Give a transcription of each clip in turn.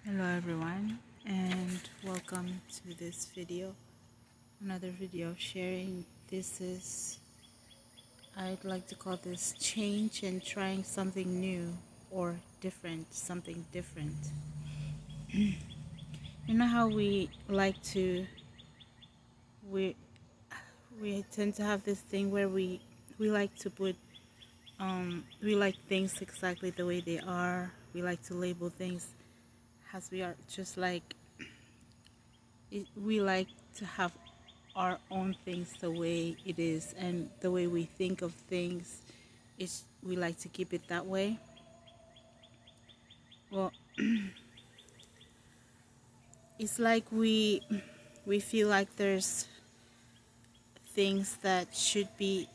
Hello everyone, and welcome to this video, another video sharing. I'd like to call this change and trying something new or different, something different. You know how we we tend to have this thing where we like to put we like things exactly the way they are. We like to label things as we are, just like we like to have our own things the way it is, and the way we think of things is we like to keep it that way. Well, it's like we feel like there's things that should be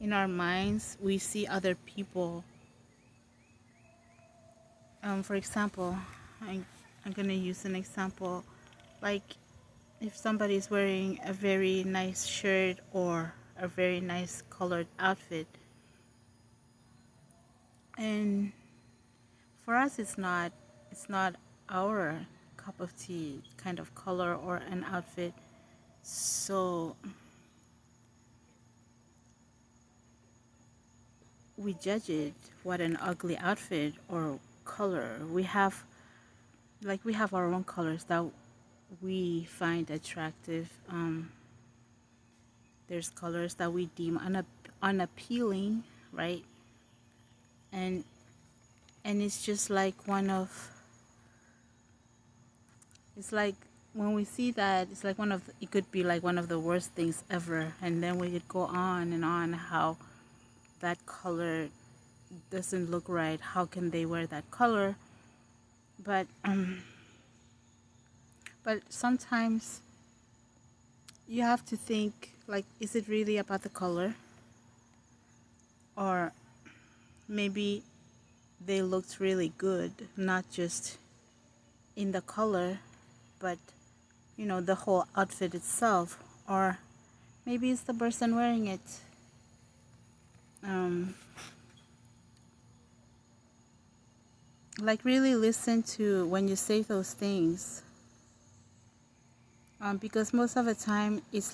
in our minds. We see other people. For example, I'm gonna use an example, like if somebody is wearing a very nice shirt or a very nice colored outfit, and for us it's not our cup of tea kind of color or an outfit, so we judge it. What an ugly outfit or color. We have our own colors that we find attractive. There's colors that we deem unappealing, right? and and it's just like it's like when we see that, it's like it could be like one of the worst things ever, and then we could go on and on how that color doesn't look right. How can they wear that color? But sometimes you have to think, like, is it really about the color? Or maybe they looked really good, not just in the color, but the whole outfit itself. Or maybe it's the person wearing it. um like, really listen to when you say those things, because most of the time it's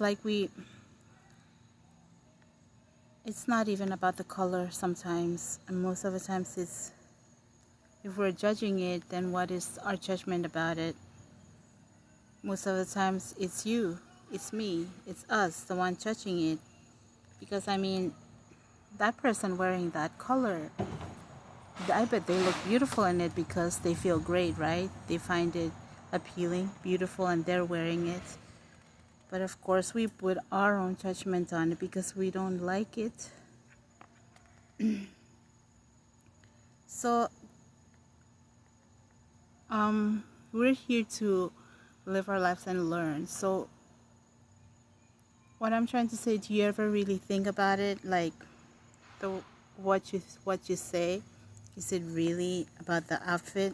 not even about the color sometimes, and most of the times it's, if we're judging it, then what is our judgment about it? Most of the times it's you, it's me, it's us, the one judging it. Because I mean, that person wearing that color, I bet they look beautiful in it because they feel great, right? They find it appealing, beautiful, and they're wearing it. But of course, we put our own judgment on it because we don't like it. So, we're here to live our lives and learn. So, what I'm trying to say, do you ever really think about it? Like, the what you say, is it really about the outfit?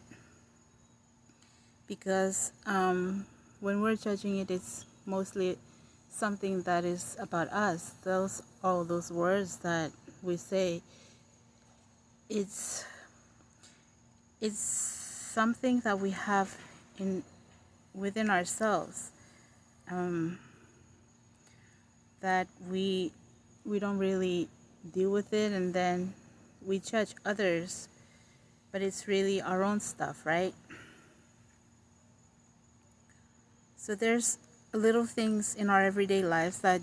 Because when we're judging it, it's mostly something that is about us. All those words that we say, it's something that we have within ourselves, that we don't really deal with it, and then we judge others, but it's really our own stuff, right? So there's little things in our everyday lives that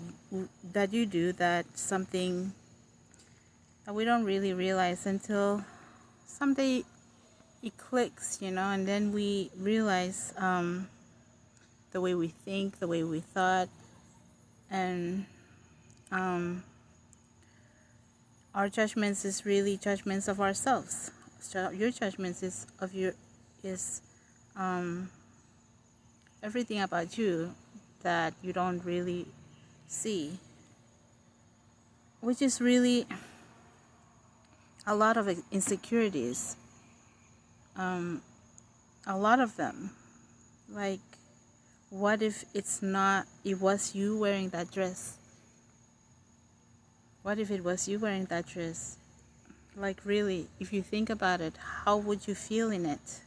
you do, that something that we don't really realize until someday it clicks, and then we realize the way we think, the way we thought, and our judgments is really judgments of ourselves. So your judgments is everything about you that you don't really see, which is really a lot of insecurities, a lot of them. Like, what if it was you wearing that dress? What if it was you wearing that dress? Like really, if you think about it, how would you feel in it?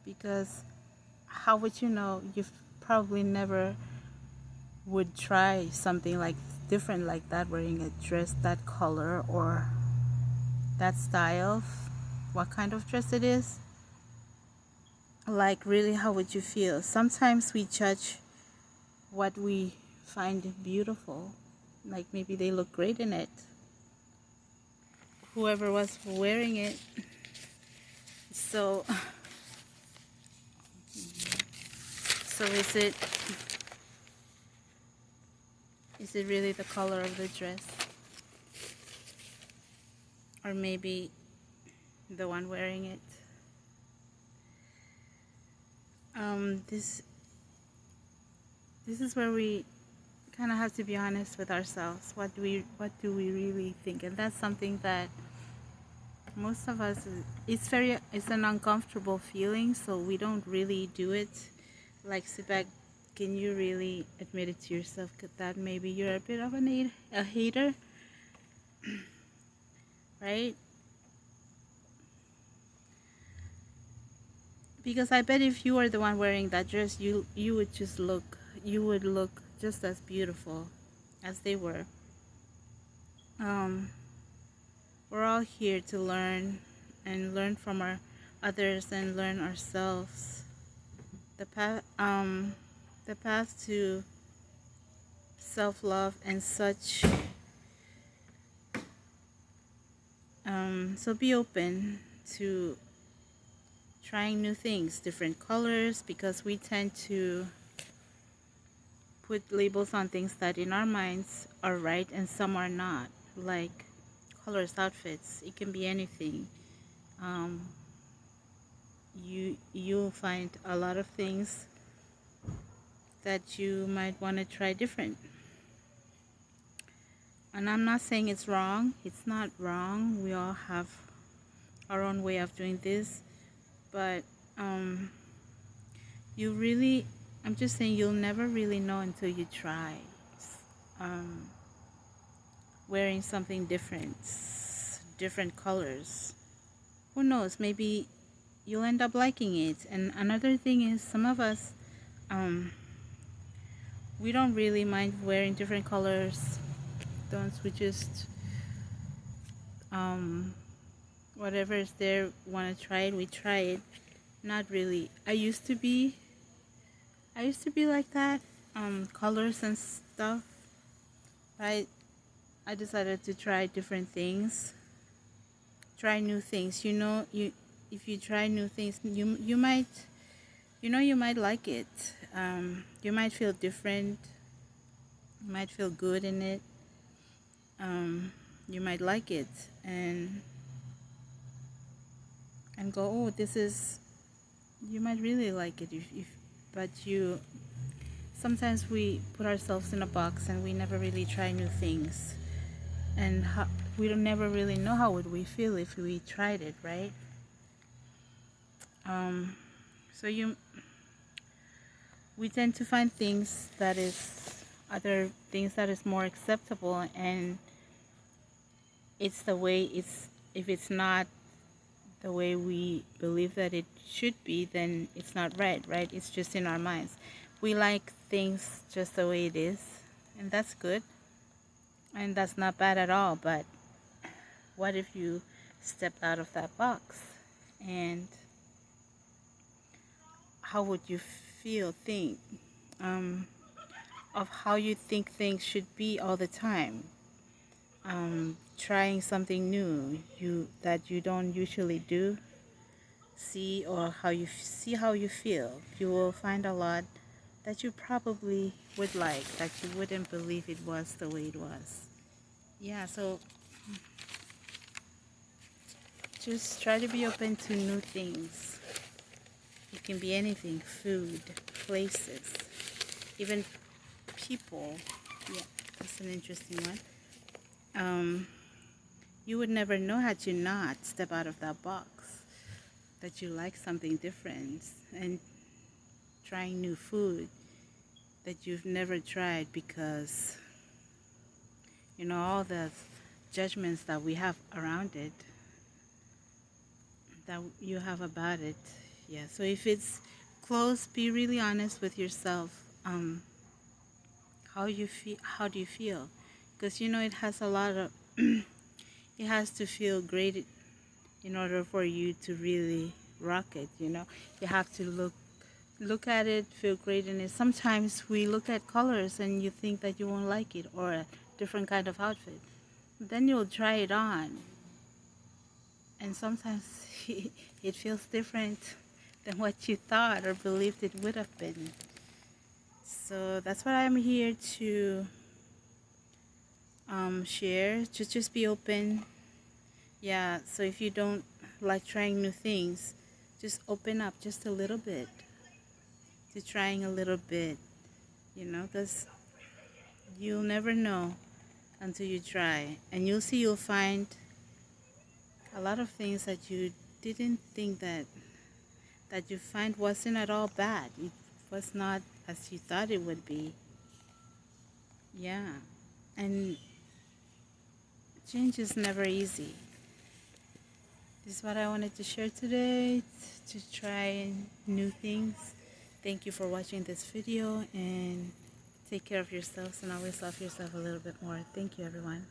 Because how would you know? You probably never would try something like different like that, wearing a dress that color or that style, what kind of dress it is. Like really, how would you feel? Sometimes we judge what we find beautiful, like maybe they look great in it, whoever was wearing it. So is it really the color of the dress, or maybe the one wearing it? This is where we kind of have to be honest with ourselves. What do we really think? And that's something that most of us, it's an uncomfortable feeling, so we don't really do it. Like, sit back, can you really admit it to yourself that maybe you're a bit of a hater, right? Because I bet if you were the one wearing that dress, you would look just as beautiful as they were. We're all here to learn and learn from our others and learn ourselves. The path to self-love and such. So be open to trying new things, different colors, because we tend to put labels on things that in our minds are right and some are not. Like colors, outfits, it can be anything. You'll find a lot of things that you might want to try different. And I'm not saying it's wrong. It's not wrong. We all have our own way of doing this. But I'm just saying you'll never really know until you try wearing something different colors. Who knows? Maybe you'll end up liking it. And another thing is, some of us, we don't really mind wearing different colors. We just whatever is there, want to try it, we try it. Not really. I used to be like that. Colors and stuff, right? I decided to try different things, try new things. If you try new things, you might like it. You might feel different. You might feel good in it. You might like it and go, oh, this is. You might really like it but sometimes we put ourselves in a box and we never really try new things, and we don't never really know how would we feel if we tried it, right? So we tend to find other things that is more acceptable, and it's the way if it's not the way we believe that it should be, then it's not right? It's just in our minds. We like things just the way it is, and that's good, and that's not bad at all. But what if you stepped out of that box? And how would you think of how you think things should be all the time? Trying something new that you don't usually do, see how you feel. You will find a lot that you probably would like, that you wouldn't believe it was the way it was. Yeah, so just try to be open to new things. It can be anything: food, places, even people. Yeah, that's an interesting one. You would never know had you not step out of that box, that you like something different, and trying new food that you've never tried, because all the judgments that we have around it, that you have about it. Yeah, so if it's close, be really honest with yourself. How you feel? How do you feel? Because it has a lot of it has to feel great in order for you to really rock it. You have to look at it, feel great in it. Sometimes we look at colors and you think that you won't like it, or a different kind of outfit. Then you'll try it on, and sometimes it feels different than what you thought or believed it would have been. So that's what I'm here to share. Just be open. Yeah, so if you don't like trying new things, just open up just a little bit to trying a little bit, because you'll never know until you try. And you'll find a lot of things that you didn't think that you find wasn't at all bad. It was not as you thought it would be. Yeah, and change is never easy. This is what I wanted to share today, to try new things. Thank you for watching this video, and take care of yourselves and always love yourself a little bit more. Thank you, everyone.